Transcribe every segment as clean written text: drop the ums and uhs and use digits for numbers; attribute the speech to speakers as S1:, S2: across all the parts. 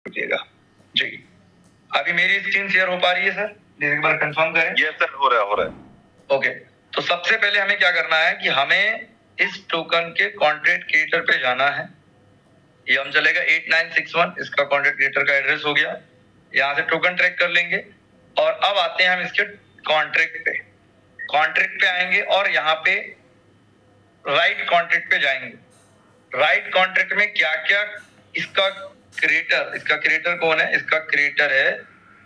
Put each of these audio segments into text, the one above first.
S1: रुकिएगा जी। अभी मेरी screen share हो पा रही है सर? एक बार कंफर्म करें।
S2: यस सर, हो रहा है।
S1: ओके, तो सबसे पहले हमें क्या करना है कि हमें इस टोकन के कॉन्ट्रैक्ट क्रिएटर पे जाना है। ये हम चलेगा 8961, इसका कॉन्ट्रैक्ट क्रिएटर का एड्रेस हो गया। यहाँ से टोकन ट्रैक कर लेंगे और अब आते हैं हम इसके कॉन्ट्रैक्ट पे। कॉन्ट्रैक्ट पे आएंगे और यहाँ पे राइट कॉन्ट्रैक्ट पे जाएंगे। राइट कॉन्ट्रैक्ट में क्या क्या इसका क्रिएटर कौन है? इसका क्रिएटर है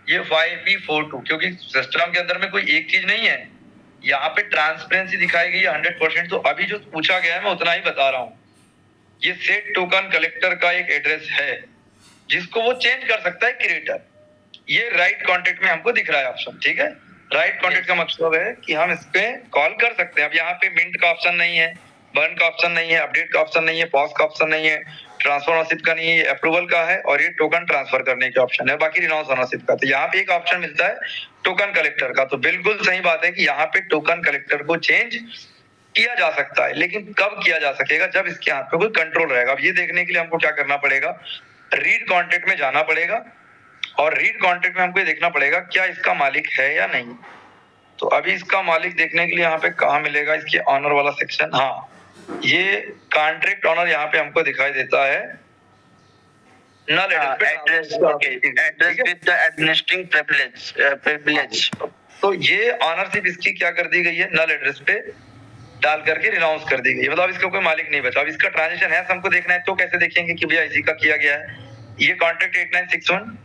S1: ये 5P42, क्योंकि सिस्टम के अंदर में कोई एक चीज नहीं है। यहाँ पे ट्रांसपेरेंसी दिखाई गई है 100%। तो अभी जो पूछा गया है मैं उतना ही बता रहा हूँ। ये सेट टोकन कलेक्टर का एक एड्रेस है जिसको वो चेंज कर सकता है क्रिएटर। ये राइट कॉन्ट्रैक्ट में हमको दिख रहा है ऑप्शन, ठीक है। राइट कॉन्ट्रैक्ट का मतलब है कि हम इस पे कॉल कर सकते हैं। अब यहाँ पे मिंट का ऑप्शन नहीं है, बर्न का ऑप्शन नहीं है, अपडेट का ऑप्शन नहीं है, पॉज का ऑप्शन नहीं है, ट्रांसफर ओनरशिप का नहीं है, अप्रूवल का है और ये टोकन ट्रांसफर करने के ऑप्शन है, बाकी रिनाउंस ओनरशिप का। तो यहाँ पे एक ऑप्शन मिलता है टोकन कलेक्टर का। तो बिल्कुल सही बात है कि यहाँ पे टोकन कलेक्टर को चेंज किया जा सकता है, लेकिन कब किया जा सकेगा? जब इसके हाथ पे कोई कंट्रोल रहेगा। अब ये देखने के लिए हमको क्या करना पड़ेगा? रीड कॉन्ट्रैक्ट में जाना पड़ेगा और रीड कॉन्ट्रैक्ट में हमको ये देखना पड़ेगा क्या इसका मालिक है या नहीं। तो अभी इसका मालिक देखने के लिए यहाँ पे कहाँ मिलेगा? इसके ऑनर वाला सेक्शन। हाँ, ये कॉन्ट्रैक्ट ऑनर यहाँ पे हमको दिखाई देता है। Null address with the administrating privilege. तो ये ऑनरशिप इसकी क्या कर दी गई है? नल एड्रेस पे डाल करके रिनाउंस कर दी गई है। मतलब इसका कोई मालिक नहीं बचा। अब इसका ट्रांजेक्शन है हमको देखना है, तो कैसे देखेंगे कि भैया इसी का किया गया है? ये कॉन्ट्रैक्ट 8961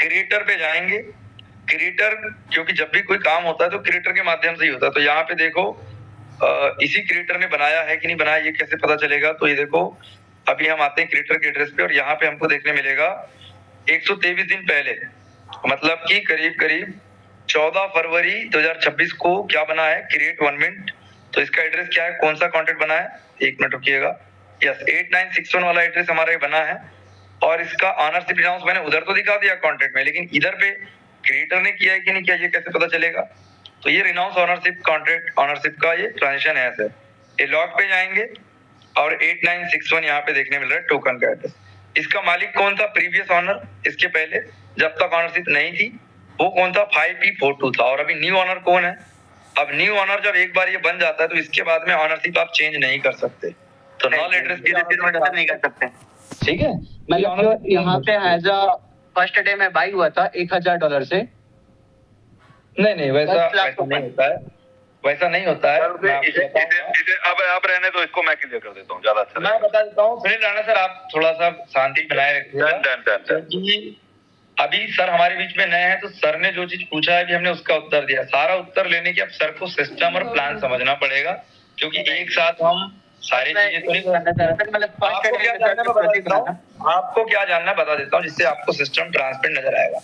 S1: क्रिएटर पे जाएंगे। क्रिएटर, क्योंकि जब भी कोई काम होता है तो क्रिएटर के माध्यम से ही होता है। तो यहाँ पे देखो इसी क्रिएटर ने बनाया है कि नहीं बनाया, ये कैसे पता चलेगा? तो ये देखो, अभी हम आते हैं क्रिएटर के एड्रेस पे और यहाँ पे हमको देखने मिलेगा 123 दिन पहले, मतलब कि करीब करीब 14 फरवरी 2026 को क्या बना है? Create 1 minute. तो इसका एड्रेस क्या है? कौन सा कॉन्ट्रैक्ट बना है? 1 मिनट रुकिएगा। यस, 8961 वाला एड्रेस हमारा बना है और इसका ऑनरशिप रिनाउंस मैंने उधर तो दिखा दिया कॉन्ट्रैक्ट में, लेकिन इधर पे क्रिएटर ने किया है कि नहीं किया, ये कैसे पता चलेगा? तो ये रिनाउंस ऑनरशिप कॉन्ट्रैक्ट ऑनरशिप का ये ट्रांजेक्शन है सर। ये लॉग पे जाएंगे और 8961 यहाँ पे देखने मिल रहा है टोकन का एड्रेस। इसका मालिक कौन था? प्रीवियस ऑनर, इसके पहले जब तक ऑनरशिप नहीं थी वो कौन था? 5P42 था। और अभी न्यू ऑनर कौन है? अब न्यू ऑनर जब एक बार ये बन जाता है तो इसके बाद में ऑनरशिप आप चेंज नहीं कर सकते। तो नल एड्रेस
S3: नहीं कर सकते,
S1: ठीक है।
S3: मतलब यहाँ पे एज अ फर्स्ट डे में बाई हुआ था $1000 से।
S1: नहीं, वैसा नहीं होता है, वैसा नहीं होता है।
S2: इसे अब रहने दो, इसको मैं क्लियर कर देता हूँ, ज्यादा अच्छा
S1: मैं बता देता हूँ। सुनील राणा सर, आप थोड़ा सा शांति बनाए रखिए। अभी सर हमारे बीच में नए हैं, तो सर ने जो चीज पूछा है भी हमने उसका उत्तर दिया। सारा उत्तर लेने के अब सर को सिस्टम और प्लान समझना पड़ेगा, क्योंकि एक साथ हम सारी चीजें तो नहीं आपको क्या जानना बता देता हूँ, जिससे आपको सिस्टम ट्रांसपेरेंट नजर आएगा।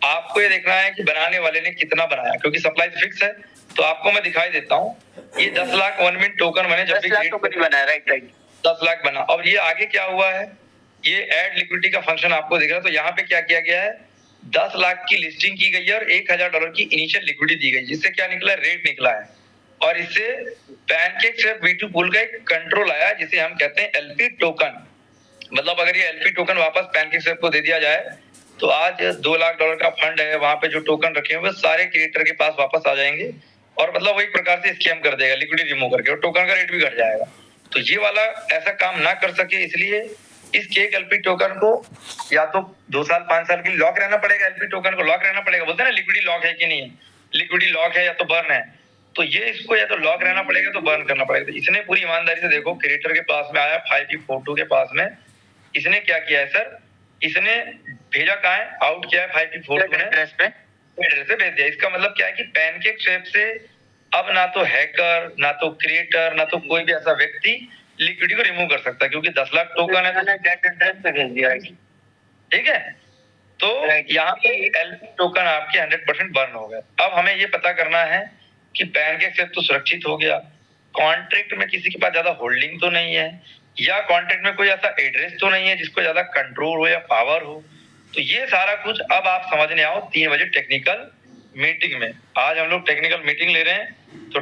S1: आपको ये देखना है कि बनाने वाले ने कितना बनाया, क्योंकि सप्लाई फिक्स है। तो आपको मैं दिखाई देता हूँ, ये 10 लाख 1 मिनट टोकन बने जब भी
S3: बनाया, राइट
S1: 10 लाख बना। और ये आगे क्या हुआ है? ये ऐड लिक्विडिटी का फंक्शन आपको दिख रहा है। तो यहाँ पे क्या किया गया है? 10 लाख की लिस्टिंग की गई है और $1000 की इनिशियल लिक्विडिटी दी गई, जिससे क्या निकला? रेट निकला है। और इससे पैनकेक से V2 पूल का एक कंट्रोल आया, जिसे हम कहते हैं LP टोकन। मतलब अगर ये LP टोकन वापस पैनकेक से को दे दिया जाए तो आज $2 लाख का फंड है, वहां पे जो टोकन रखे हुए सारे क्रिएटर के पास वापस आ जाएंगे और मतलब वो एक प्रकार से स्कैम कर देगा, लिक्विडिटी रिमूव करके, और टोकन का रेट भी घट जाएगा। तो ये वाला ऐसा काम ना कर सके, इसलिए इस केक LP टोकन को या तो 2 साल 5 साल के लिए लॉक रहना पड़ेगा। LP टोकन को लॉक रहना पड़ेगा, बोलते हैं ना लिक्विडिटी लॉक है कि नहीं है, लिक्विडिटी लॉक है या तो बर्न है। तो ये इसको या तो लॉक रहना पड़ेगा तो बर्न करना पड़ेगा। तो इसने पूरी ईमानदारी से देखो, क्रिएटर के पास में आया 5P42 के पास में, इसने क्या किया है सर? इसने भेजा कहाँ है? आउट किया है 5P42 ने एड्रेस पे भेज दिया। इसका मतलब क्या है कि पैनकेक स्वैप से अब ना तो हैकर, ना तो क्रिएटर, ना तो कोई भी ऐसा व्यक्ति लिक्विडिटी को रिमूव कर सकता है, क्योंकि 10 लाख टोकन है तो एड्रेस पे भेज दिया। ठीक है, तो यहाँ पे LP टोकन आपके 100% बर्न हो गए। अब हमें ये पता करना है कि पैनकेक स्वैप तो सुरक्षित हो गया, कॉन्ट्रैक्ट में किसी के पास ज्यादा होल्डिंग तो नहीं है, या कॉन्ट्रैक्ट में कोई ऐसा एड्रेस तो नहीं है जिसको ज्यादा कंट्रोल हो या पावर हो। तो ये सारा कुछ अब आप समझने आओ 3 बजे टेक्निकल मीटिंग में। आज हम लोग टेक्निकल मीटिंग ले रहे हैं, तो